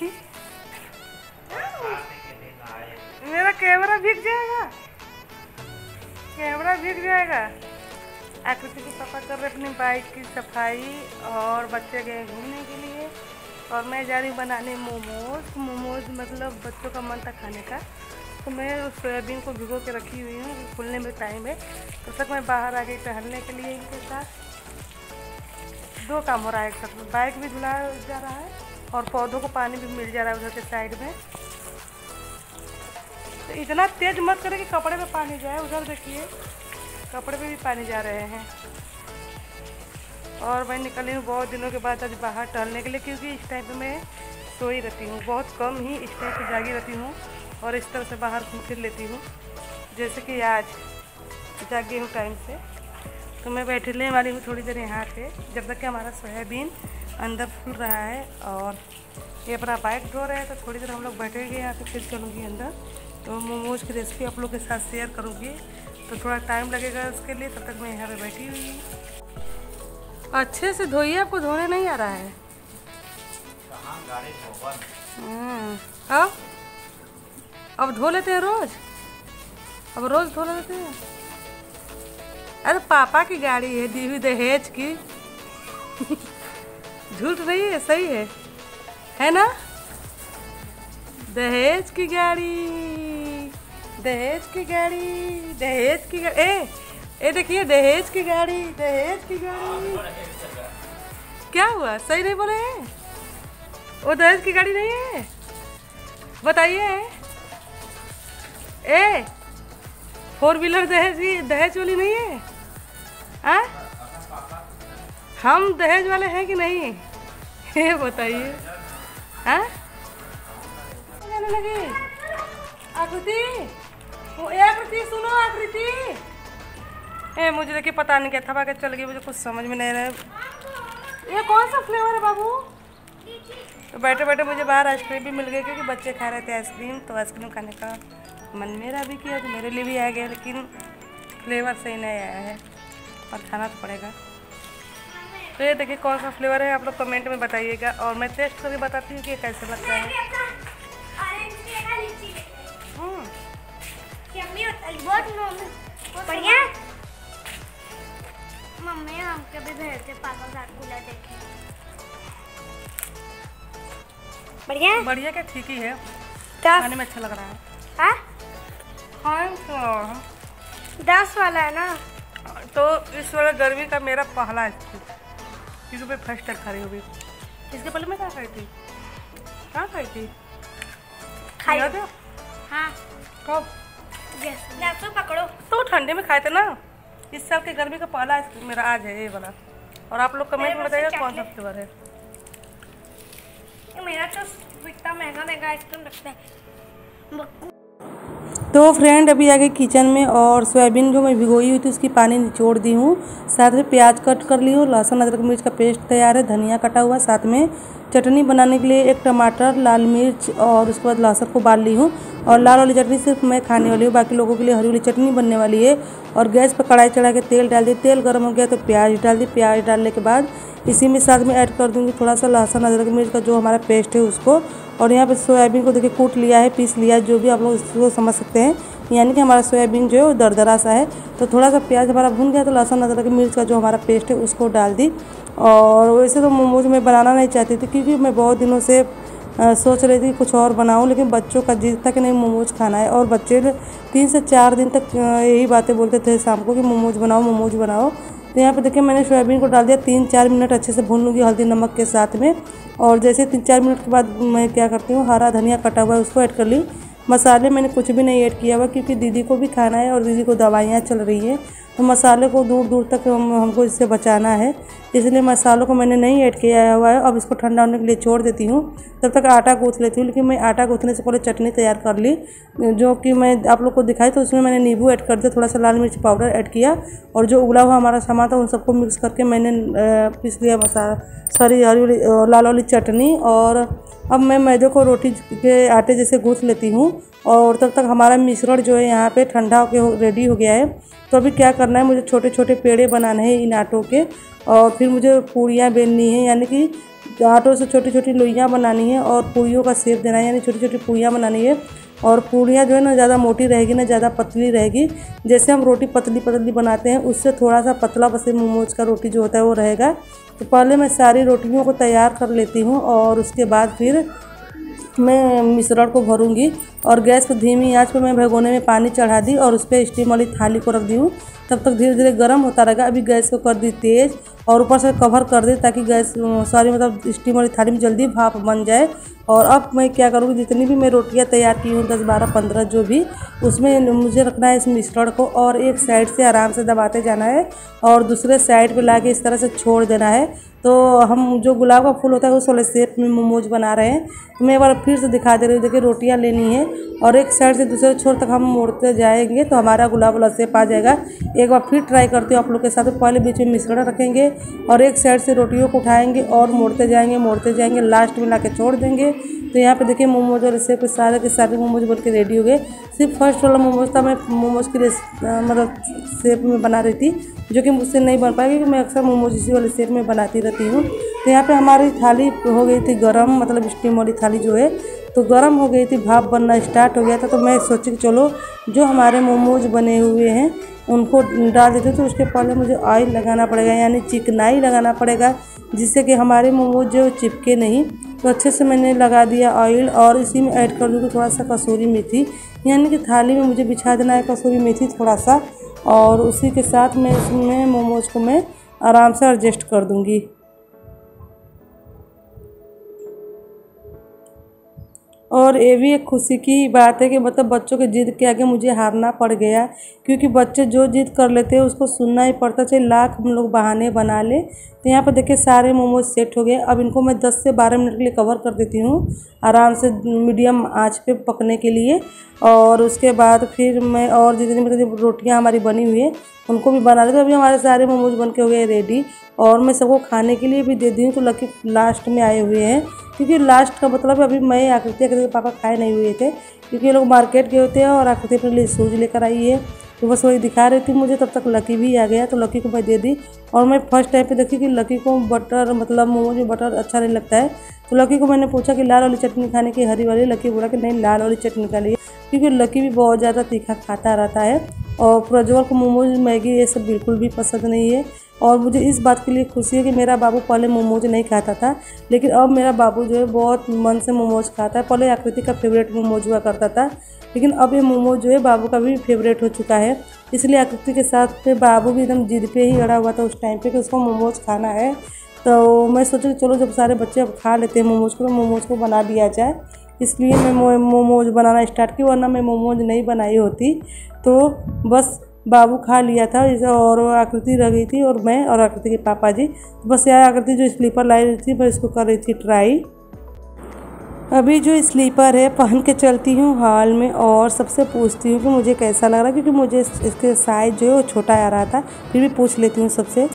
देखी, मेरा कैमरा भीग जाएगा, कैमरा भीग जाएगा। आकृति के पापा कर रहे अपनी बाइक की सफाई और बच्चे गए घूमने के लिए और मैं जा रही हूँ बनाने मोमोज। मोमोज मतलब बच्चों का मन था खाने का, तो मैं उस सोयाबीन को भिगो के रखी हुई हूँ, खुलने में टाइम है। तो तक मैं बाहर आ गई टहलने के लिए इनके साथ। दो काम हो रहा है एक साथ में, बाइक भी धुला जा रहा है और पौधों को पानी भी मिल जा रहा है उधर के साइड में। तो इतना तेज मत करें कि कपड़े में पानी जाए। उधर देखिए कपड़े पे भी पानी जा रहे हैं। और मैं निकली हूँ बहुत दिनों के बाद आज बाहर टहलने के लिए, क्योंकि इस टाइम पे मैं सोई रहती हूँ, बहुत कम ही इस टाइम पे जागी रहती हूँ और इस तरह से बाहर घूम फिर लेती हूँ। जैसे कि आज जागी हूँ टाइम से, तो मैं बैठने वाली हूँ थोड़ी देर यहाँ पे, जब तक कि हमारा सोयाबीन अंदर फूल रहा है और ये अपना बाइक धो रहे हैं। तो थोड़ी देर हम लोग बैठेंगे यहाँ पे, फिर चलूँगी अंदर। तो मोमोज की रेसिपी आप लोग के साथ शेयर करूँगी, तो थोड़ा टाइम लगेगा उसके लिए, तब तक मैं यहाँ पे बैठी हुई हूँ। अच्छे से धोइए, आपको धोने नहीं आ रहा है। अब धो लेते हैं रोज, अब रोज धो लेते हैं। अरे पापा की गाड़ी है, दी हुई दहेज की। झूठ नहीं है, सही है ना? दहेज की गाड़ी, दहेज की गाड़ी, दहेज की गाड़ी। ए देखिए, दहेज की गाड़ी, दहेज की गाड़ी। क्या हुआ, सही नहीं बोले हैं? वो दहेज की गाड़ी नहीं है, बताइए। ए 4 व्हीलर दहेज वाली नहीं है? हाँ, हम दहेज वाले हैं कि नहीं, ये बताइए। हाँ, जाने लगे। आकृति, आकृति सुनो, आकृति। मुझे देखिए पता नहीं क्या थपा के चल गई, मुझे कुछ समझ में नहीं रहा। ये कौन सा फ्लेवर है बाबू? तो बैठे बैठे मुझे बाहर आइसक्रीम भी मिल गई, क्योंकि बच्चे खा रहे थे आइसक्रीम, तो आइसक्रीम खाने का मन मेरा भी किया, तो मेरे लिए भी आ गया, लेकिन फ्लेवर सही नहीं आया है और खाना तो पड़ेगा। तो ये देखिए कौन सा फ्लेवर है, आप लोग कमेंट में बताइएगा और मैं टेस्ट करके बताती हूँ कि कैसे लगता है। बढ़िया। मम्मी हम कभी भेजते पापा साथ कूलर देखें। बढ़िया बढ़िया क्या, ठीक ही है, खाने में अच्छा लग रहा है। हाँ, 10 वाला है ना, तो इस वाला गर्मी का मेरा पहला आइसक्रीम, क्योंकि मैं फर्स्ट टाइम खा रही हूँ। इसके पहले मैं कहाँ खाई थी? खाई याद है? हाँ, कब? तो पकड़ो। तो ठंडे में खाए थे ना। इस साल के गर्मी का पहला आइसक्रीम मेरा आज है ये वाला। और आप लोग कमेंट में बताइएगा कौन सा फ्लेवर है। मेरा तो इतना महंगा आइसक्रीम रखते हैं। तो फ्रेंड अभी आ गए किचन में और सोयाबीन जो मैं भिगोई हुई थी उसकी पानी निचोड़ दी हूँ। साथ में प्याज कट कर ली हूँ, लहसुन अदरक मिर्च का पेस्ट तैयार है, धनिया कटा हुआ, साथ में चटनी बनाने के लिए 1 टमाटर, लाल मिर्च और उसके बाद लहसुन को बाल ली हूँ। और लाल वाली चटनी सिर्फ मैं खाने वाली हूँ, बाकी लोगों के लिए हरी वाली चटनी बनने वाली है। और गैस पर कढ़ाई चढ़ा के तेल डाल दी, तेल गर्म हो गया तो प्याज डाल दी। प्याज डालने के बाद इसी में साथ में ऐड कर दूँगी थोड़ा सा लहसुन अदरक मिर्च का जो हमारा पेस्ट है उसको। और यहाँ पे सोयाबीन को देखिए कूट लिया है, पीस लिया है, जो भी आप लोग इसको समझ सकते हैं, यानी कि हमारा सोयाबीन जो है वो दरदरा सा है। तो थोड़ा सा प्याज हमारा भून गया तो लहसुन अदरक मिर्च का जो हमारा पेस्ट है उसको डाल दी। और वैसे तो मोमोज मैं बनाना नहीं चाहती थी, क्योंकि मैं बहुत दिनों से सोच रही थी कुछ और बनाऊं, लेकिन बच्चों का जिद था कि नहीं मोमोज खाना है। और बच्चे 3 से 4 दिन तक यही बातें बोलते थे शाम को कि मोमोज बनाओ, मोमोज बनाओ। तो यहाँ पे देखिए मैंने सोयाबीन को डाल दिया, 3-4 मिनट अच्छे से भून लूँगी हल्दी नमक के साथ में। और जैसे 3-4 मिनट के बाद मैं क्या करती हूँ, हरा धनिया कटा हुआ है उसको ऐड कर ली। मसाले मैंने कुछ भी नहीं ऐड किया हुआ, क्योंकि दीदी को भी खाना है और दीदी को दवाइयाँ चल रही हैं, तो मसाले को दूर दूर तक हमको इससे बचाना है, इसलिए मसालों को मैंने नहीं ऐड किया हुआ है। अब इसको ठंडा होने के लिए छोड़ देती हूँ, तब तक आटा गूँथ लेती हूँ। लेकिन मैं आटा गूँथने से पहले चटनी तैयार कर ली, जो कि मैं आप लोग को दिखाई। तो उसमें मैंने नींबू ऐड कर दिया, थोड़ा सा लाल मिर्च पाउडर ऐड किया, और जो उबला हुआ हमारा सामान था उन सबको मिक्स करके मैंने पीस लिया लाल वाली चटनी। और अब मैं मैदे को रोटी के आटे जैसे गूँथ लेती हूँ और तब तक हमारा मिश्रण जो है यहाँ पे ठंडा होकर रेडी हो गया है। तो अभी क्या करना है, मुझे छोटे छोटे पेड़े बनाने हैं इन आटों के, और फिर मुझे पूड़ियाँ बेलनी है, यानी कि आटों से छोटी छोटी लोइयाँ बनानी है और पूड़ियों का शेप देना है, यानी छोटी छोटी पूड़ियाँ बनानी है। और पूड़ियाँ जो है ना ज़्यादा मोटी रहेगी ना ज़्यादा पतली रहेगी। जैसे हम रोटी पतली पतली बनाते हैं उससे थोड़ा सा पतला बस मोमोज का रोटी जो होता है वो रहेगा। तो पहले मैं सारी रोटियों को तैयार कर लेती हूँ और उसके बाद फिर मैं मिश्रण को भरूंगी। और गैस पर धीमी आंच पे मैं भगोने में पानी चढ़ा दी और उस पर स्टीम वाली थाली को रख दी हूँ। तब तक धीरे धीरे गर्म होता रहेगा। अभी गैस को कर दी तेज़ और ऊपर से कवर कर दी ताकि गैस मतलब स्टीम वाली थाली में जल्दी भाप बन जाए। और अब मैं क्या करूँगी, जितनी भी मैं रोटियां तैयार की हूँ 10 12 15 जो भी, उसमें मुझे रखना है इस मिश्रण को और एक साइड से आराम से दबाते जाना है और दूसरे साइड पे लाके इस तरह से छोड़ देना है। तो हम जो गुलाब का फूल होता है उस वाले शेप में मोमोज बना रहे हैं। तो मैं एक बार फिर से दिखा दे रही हूँ। देखिए रोटियां लेनी है और एक साइड से दूसरे छोर तक हम मोड़ते जाएंगे तो हमारा गुलाब वाला शेप आ जाएगा। एक बार फिर ट्राई करते हो आप लोग के साथ। पहले बीच में मिश्रण रखेंगे और एक साइड से रोटियों को उठाएंगे और मोड़ते जाएंगे, लास्ट में ला के छोड़ देंगे। तो यहाँ पे देखिए मोमोज वाले शेप सारे के सारे मोमोज बन के रेडी हो गए। सिर्फ फर्स्ट वाला मोमोज था, मैं मोमोज की मतलब शेप में बना रही थी, जो कि मुझसे नहीं बन पाएगी क्योंकि मैं अक्सर मोमोज इसी वाले शेप में बनाती रहती हूँ। तो यहाँ पे हमारी थाली हो गई थी गरम, मतलब स्टीम वाली थाली जो है तो गरम हो गई थी, भाप बनना स्टार्ट हो गया था। तो मैं सोची कि चलो जो हमारे मोमोज बने हुए हैं उनको डाल देते। तो उसके पहले मुझे ऑयल लगाना पड़ेगा, यानी चिकनाई लगाना पड़ेगा, जिससे कि हमारे मोमोज जो चिपके नहीं। तो अच्छे से मैंने लगा दिया ऑयल और इसी में ऐड कर दूँगी थोड़ा सा कसूरी मेथी, यानी कि थाली में मुझे बिछा देना है कसूरी मेथी थोड़ा सा, और उसी के साथ में इसमें मोमोज को मैं आराम से एडजस्ट कर दूँगी। और ये भी एक खुशी की बात है कि मतलब बच्चों के जिद के आगे मुझे हारना पड़ गया, क्योंकि बच्चे जो जिद कर लेते हैं उसको सुनना ही पड़ता, चाहे लाख हम लोग बहाने बना ले। तो यहाँ पर देखिए सारे मोमोज सेट हो गए। अब इनको मैं 10 से 12 मिनट के लिए कवर कर देती हूँ आराम से मीडियम आंच पे पकने के लिए। और उसके बाद फिर मैं और जितनी मतलब रोटियाँ हमारी बनी हुई है उनको भी बना लेते। अभी हमारे सारे मोमोज बन के हो गए रेडी और मैं सबको खाने के लिए भी दे दी हूँ। तो लकी लास्ट में आए हुए हैं, क्योंकि लास्ट का मतलब अभी मैं आकृति के पापा खाए नहीं हुए थे, क्योंकि ये लोग मार्केट गए होते हैं और आकृति अपने लिए सूज लेकर आई है। तो बस वही दिखा रही थी मुझे, तब तक लकी भी आ गया। तो लकी को मैं दे दी। और मैं फर्स्ट टाइम पे देखी कि लकी को बटर मतलब मोमोज में बटर अच्छा नहीं लगता है। तो लकी को मैंने पूछा कि लाल वाली चटनी खाने की हरी वाली। लकी बोला कि नहीं लाल वाली चटनी खा ली, क्योंकि लकी भी बहुत ज़्यादा तीखा खाता रहता है। और प्रज्वल को मोमोज मैगी ये सब बिल्कुल भी पसंद नहीं है। और मुझे इस बात के लिए खुशी है कि मेरा बाबू पहले मोमोज नहीं खाता था, लेकिन अब मेरा बाबू जो है बहुत मन से मोमोज खाता है। पहले आकृति का फेवरेट मोमोज हुआ करता था, लेकिन अब ये मोमोज जो है बाबू का भी फेवरेट हो चुका है। इसलिए आकृति के साथ पे बाबू भी एकदम जिद पे ही अड़ा हुआ था उस टाइम पे कि उसको मोमोज खाना है। तो मैं सोचा कि चलो जब सारे बच्चे अब खा लेते हैं मोमोज को तो मोमोज को बना दिया जाए, इसलिए मैं मोमोज बनाना स्टार्ट की, वरना मैं मोमोज नहीं बनाई होती। तो बस बाबू खा लिया था और आकृति रह गई थी और मैं और आकृति के पापा जी। तो बस यार आकृति जो स्लीपर लाई रही थी मैं इसको कर रही थी ट्राई। अभी जो स्लीपर है पहन के चलती हूँ हॉल में और सबसे पूछती हूँ कि मुझे कैसा लग रहा है, क्योंकि मुझे इसके साइज जो है वो छोटा आ रहा था। फिर भी पूछ लेती हूँ सबसे।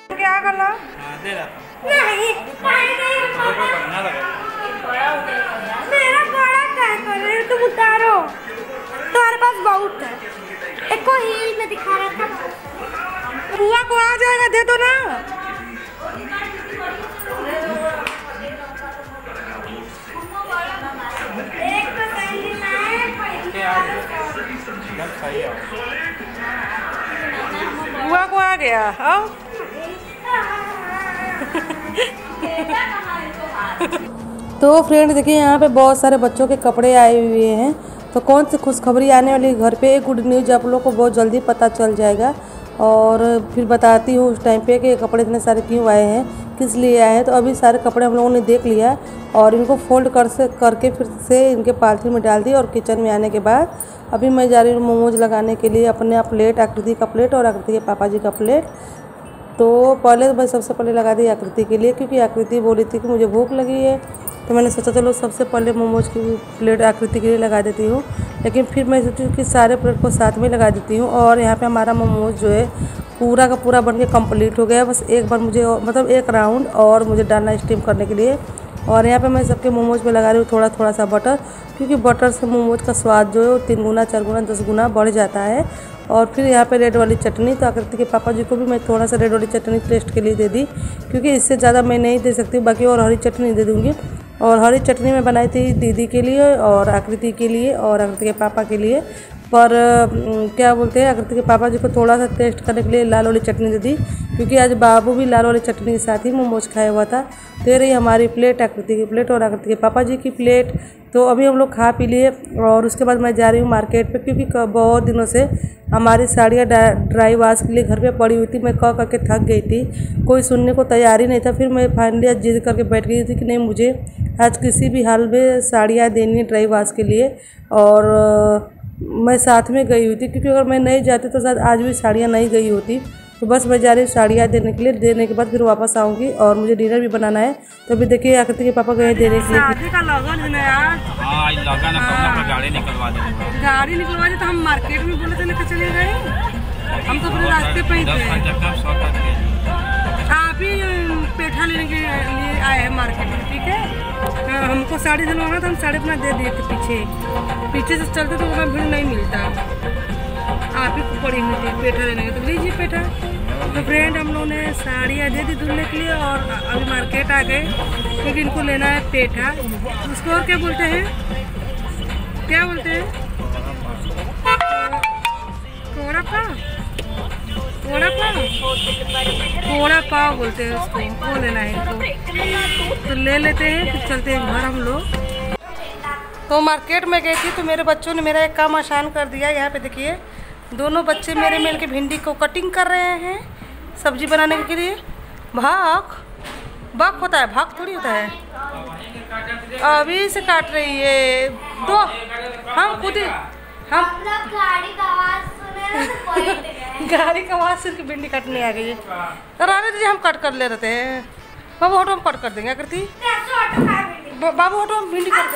क्या करना? नहीं मेरा बड़ा क्या कर रहे हो तुम? उतारो, तुम्हारे पास बहुत है। एक को हील में दिखा रहा था। बुआ को आ जाएगा, दे दो ना। एक तो सही बुआ को आ गया। आओ तो फ्रेंड देखिए यहाँ पे बहुत सारे बच्चों के कपड़े आए हुए हैं। तो कौन सी खुशखबरी आने वाली है घर पे, एक गुड न्यूज़ आप लोग को बहुत जल्दी पता चल जाएगा। और फिर बताती हूँ उस टाइम पे कि कपड़े इतने सारे क्यों आए हैं, किस लिए आए हैं। तो अभी सारे कपड़े हम लोगों ने देख लिया और इनको फोल्ड करके फिर से इनके पालथीन में डाल दी। और किचन में आने के बाद अभी मैं जा रही हूँ मोमोज लगाने के लिए अपने प्लेट, आकृति का प्लेट और आकृति के पापा जी का प्लेट। तो पहले मैं सबसे पहले लगा दी आकृति के लिए, क्योंकि आकृति बोली थी कि मुझे भूख लगी है। तो मैंने सोचा चलो सबसे पहले मोमोज की प्लेट आकृति के लिए लगा देती हूँ, लेकिन फिर मैं सोची कि सारे प्लेट को साथ में लगा देती हूँ। और यहाँ पे हमारा मोमोज जो है पूरा का पूरा बन के कम्प्लीट हो गया। बस एक बार मुझे मतलब एक राउंड और मुझे डालना स्टीम करने के लिए। और यहाँ पे मैं सबके मोमोज पे लगा रही हूँ थोड़ा थोड़ा सा बटर, क्योंकि बटर से मोमोज का स्वाद जो है वो 3 गुना 4 गुना 10 गुना बढ़ जाता है। और फिर यहाँ पे रेड वाली चटनी, तो आकृति के पापा जी को भी मैं थोड़ा सा रेड वाली चटनी टेस्ट के लिए दे दी, क्योंकि इससे ज़्यादा मैं नहीं दे सकती, बाकी और हरी चटनी दे दूँगी। और हरी चटनी मैं बनाई थी दीदी के लिए और आकृति के लिए और आकृति के पापा के लिए, पर क्या बोलते हैं, आकृति के पापा जी को थोड़ा सा टेस्ट करने के लिए लाल वाली चटनी दे दी, क्योंकि आज बाबू भी लाल वाली चटनी के साथ ही मोमोज खाया हुआ था। तो ये रही हमारी प्लेट, आकृति की प्लेट और आकृति के पापा जी की प्लेट। तो अभी हम लोग खा पी लिए और उसके बाद मैं जा रही हूँ मार्केट पे, क्योंकि बहुत दिनों से हमारी साड़ियाँ ड्राई वाश के लिए घर पे पड़ी हुई थी। मैं कह करके थक गई थी, कोई सुनने को तैयार ही नहीं था। फिर मैं फाइनली जिद करके बैठ गई थी कि नहीं, मुझे आज किसी भी हाल में साड़ियाँ देनी है ड्राई वाश के लिए। और मैं साथ में गई हुई थी, क्योंकि अगर मैं नहीं जाती तो शायद आज भी साड़ियाँ नहीं गई होती। तो बस मैं जा रही हूँ साड़ियाँ देने के लिए, देने के बाद फिर वापस आऊँगी और मुझे डिनर भी बनाना है। तो अभी देखिए आकृति के पापा गए देने के लिए। शादी का लगन है ना यार। हाँ, लगन है, गाड़ी निकलवा देंगे। गाड़ी निकलवा दे तो हम मार्केट में बोले थे लेकर चले गए, हम तो अपने रास्ते पे ही थे। आप ही पेठा लेने के लिए आए हैं मार्केट में, ठीक है। हमको साड़ी दिलवाना था, हम साड़ी अपना दे दिए थे। पीछे से चलते तो वहाँ भीड़ नहीं मिलता, आप ही को पड़ी हुई थी पेठा लेने के, तो लीजिए पेठा। तो फ्रेंड हम लोगों ने साड़ियाँ दे दी धुलने के लिए और अभी मार्केट आ गए, क्योंकि इनको लेना है पेठा। उसको और क्या बोलते हैं, क्या बोलते हैं, कोड़ा पाव, कोड़ा पाव, कोड़ा पाव बोलते हैं उसको, वो लेना है इनको। तो ले लेते हैं, फिर चलते हैं घर हम लोग। तो मार्केट में गई थी तो मेरे बच्चों ने मेरा एक काम आसान कर दिया। यहाँ पे देखिए दोनों बच्चे मेरे मिल के भिंडी को कटिंग कर रहे हैं सब्जी बनाने के लिए। भाग होता है, भाग थोड़ी होता है। अभी से काट रही है दो, हम खुद ही हम गाड़ी का आवाज़ सिर्फ भिंडी काटने आ गई है। तो रहने दीजिए, हम कट कर ले रहते हैं। बाबू ऑटो हम कट कर देंगे आकृति, बाबू ऑटो हम भिंडी कट